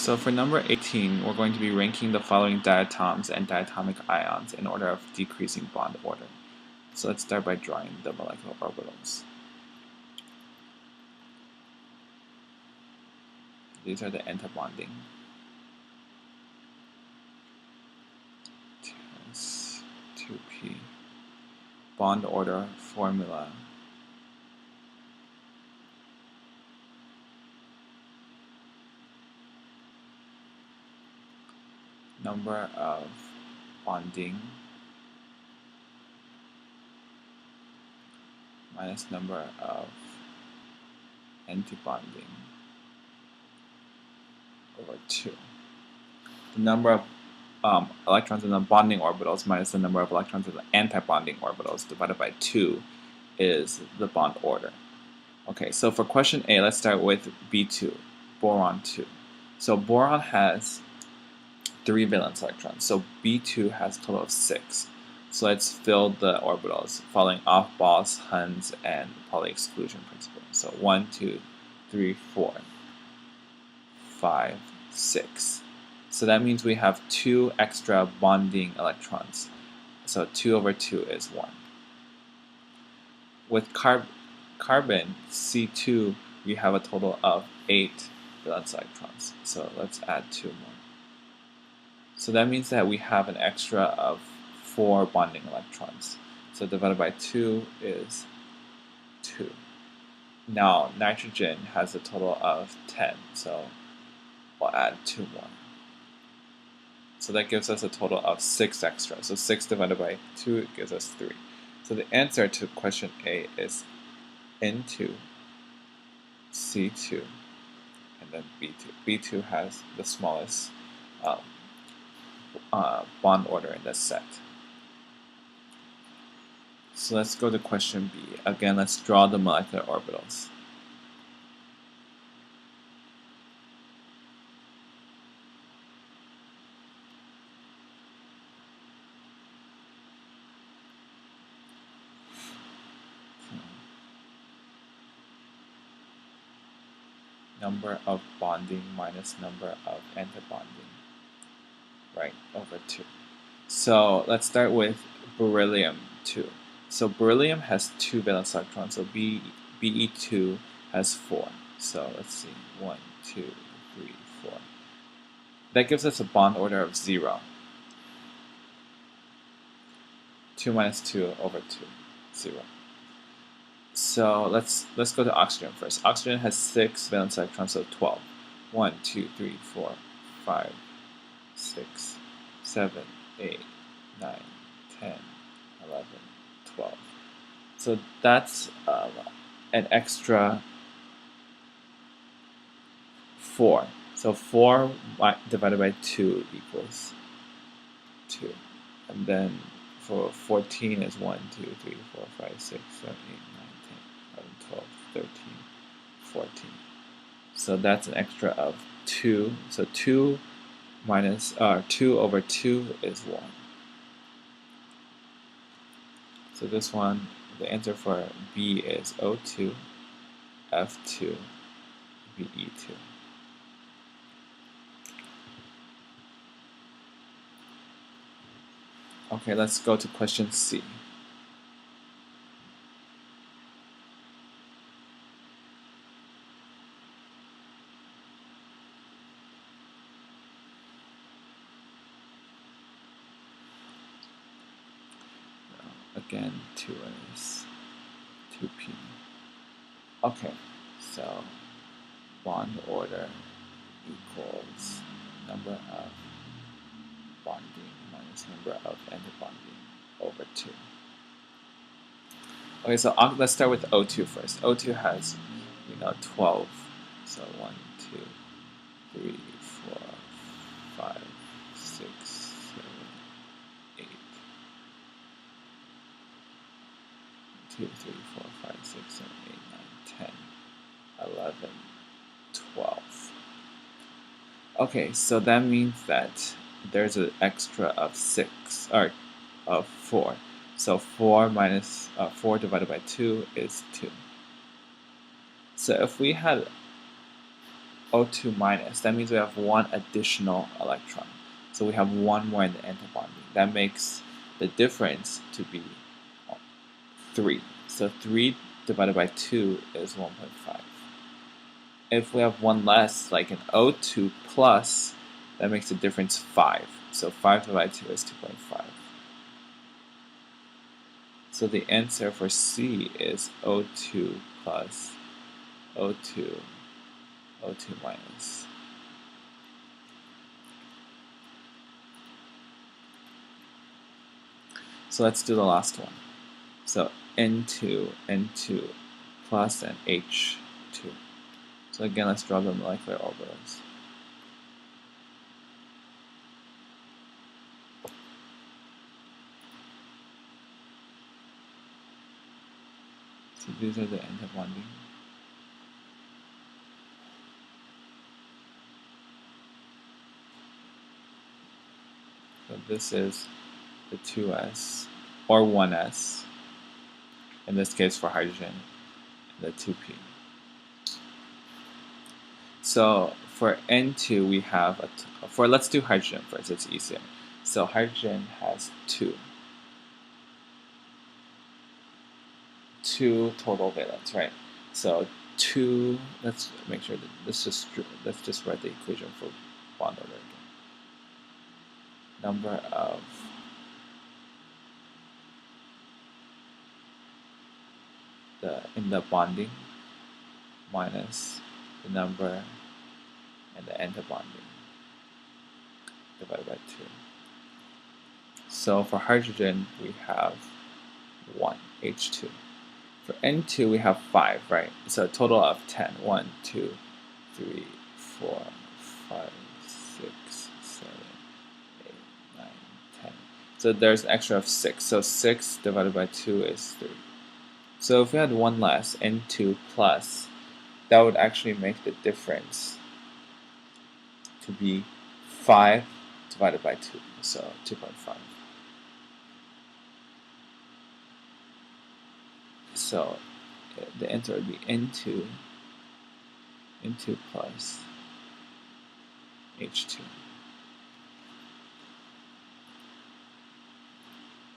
So for number 18, we're going to be ranking the following diatoms and diatomic ions in order of decreasing bond order. So let's start by drawing the molecular orbitals. These are the antibonding. 2p. Bond order formula. Number of bonding minus number of antibonding over 2. The number of electrons in the bonding orbitals minus the number of electrons in the antibonding orbitals divided by 2 is the bond order. Okay, so for question A, let's start with B2, boron 2. So boron has 3 valence electrons, so B2 has a total of 6. So let's fill the orbitals following Aufbau's, Hund's, and Pauli exclusion principle. So 1, 2, 3, 4, 5, 6. So that means we have 2 extra bonding electrons. So 2 over 2 is 1. With carbon, C2, we have a total of 8 valence electrons. So let's add 2 more. So that means that we have an extra of 4 bonding electrons. So divided by 2 is 2. Now nitrogen has a total of 10, so we'll add 2 more. So that gives us a total of 6 extra. So 6 divided by 2 gives us 3. So the answer to question A is N2, C2, and then B2. B2 has the smallest bond order in this set. So let's go to question B. Again, let's draw the molecular orbitals. Number of bonding minus number of antibonding, right, over 2. So let's start with beryllium 2. So beryllium has 2 valence electrons, so Be2 has 4. So let's see, 1, 2, 3, 4. That gives us a bond order of 0. 2 minus 2 over 2, 0. So let's go to oxygen first. Oxygen has 6 valence electrons, so 12. 1, 2, 3, 4, 5, 6, 7, 8, 9, 10, 11, 12. So that's an extra 4. So 4 divided by 2 equals 2. And then for 14 is 1, 2, 3, 4, 5, 6, 7, 8, 9, 10, 11, 12, 13, 14. So that's an extra of 2. So 2 over 2 is 1. So this one, the answer for B is O2, F2, Be2. Okay, let's go to question C. Again, 2 is 2p. Okay, so bond order equals number of bonding minus number of antibonding over 2. Okay, so let's start with O2 first. O2 has 12. So 1, 2, 3, 4, 5, 6, 7, 8. 2, 3, 4, 5, 6, 7, 8, 9, 10, 11, 12. Okay, so that means that there's an extra of 6, or of 4. So 4 divided by 2 is 2. So if we had O2 minus. That means we have one additional electron. So we have one more in the antibonding. That makes the difference to be 3. So 3 divided by 2 is 1.5. If we have one less, like an O2 plus, that makes the difference 5. So 5 divided by 2 is 2.5. So the answer for C is O2 plus O2, O2 minus. So let's do the last one. So N2, N2 plus, and H2. So again, let's draw the molecular orbitals. So these are the antibonding. So this is the 2s, or 1s, in this case for hydrogen, and the 2p. So for N2 we have, let's do hydrogen first, it's easier. So hydrogen has 2 total valence, right? So 2, let's make sure that let's just write the equation for bond order again. Number of in the bonding minus the number and the antibonding divided by 2. So for hydrogen we have 1, H2. For N2 we have 5, right? So a total of 10. 1, 2, 3, 4, 5, 6, 7, 8, 9, 10. So there's an extra of 6. So 6 divided by 2 is 3. So if we had one less, N2 plus, that would actually make the difference to be 5 divided by 2. So 2.5. So the answer would be N2 plus H2.